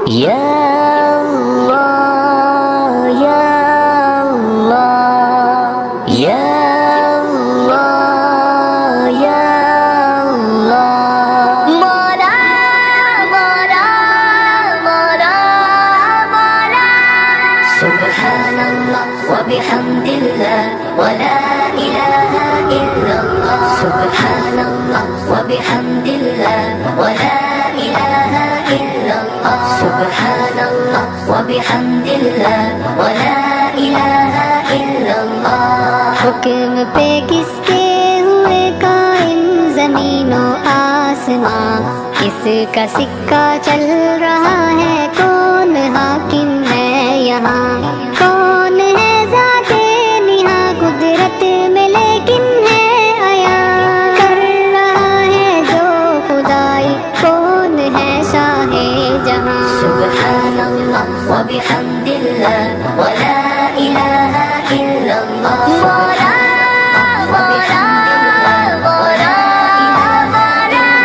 یا اللہ یا اللہ یا اللہ یا اللہ مولا مولا مولا مولا سبحان اللہ وبحمد اللہ ولا الہ الا اللہ سبحان اللہ وبحمد اللہ ولا الہ الا اللہ سبحان اللہ وبحمد اللہ ولا الہ الا اللہ حکم پہ کس کے ہوئے قائم زمین و آسمان کس کا سکہ چل رہا ہے کون حاکم ہے یہاں کون ہے ذات نہا قدرت میں لیکن ہے آیا کر رہا ہے جو خدائی کون ہے شاہ جہاں سبحان اللہ وبحمد اللہ ولا الہ الا اللہ مولا مولا مولا مولا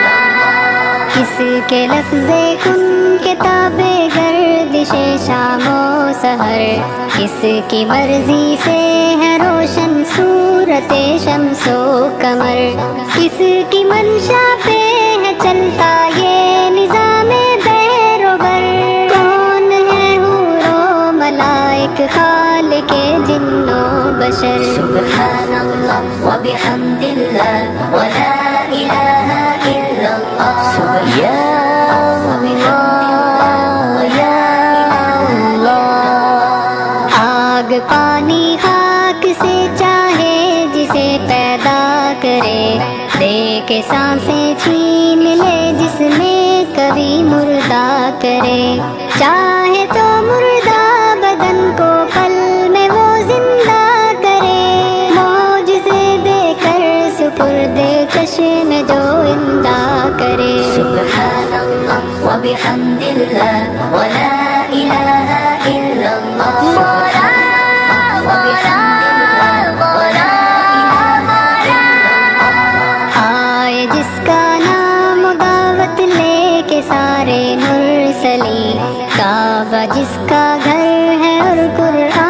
کس کے لفظ کن کتاب گردش شام و سحر کس کی مرضی سے ہے روشن صورت شمس و قمر کس کی منشا پہ ہے چلتا یہ نظام بیر و بر کون ہے حور و ملائک خالق جن و بشر سبحان اللہ وبحمد اللہ ولا الہ الا اللہ یا آگ پانی خاک سے چاہے جسے پیدا کرے دے کے سانسیں چھین لے جس میں کبھی مردہ کرے چاہے تو مردہ بدن کو پل میں وہ زندہ کرے معجزے دے کر سپرد کش میں جو اندہ کرے سبحان اللہ وبحمد اللہ ولا الہ الا اللہ مولا مولا مولا مولا آئے جس کا نام دعوت لے کے سارے مرسلی کعبہ جس کا گھر ہے اور قرآن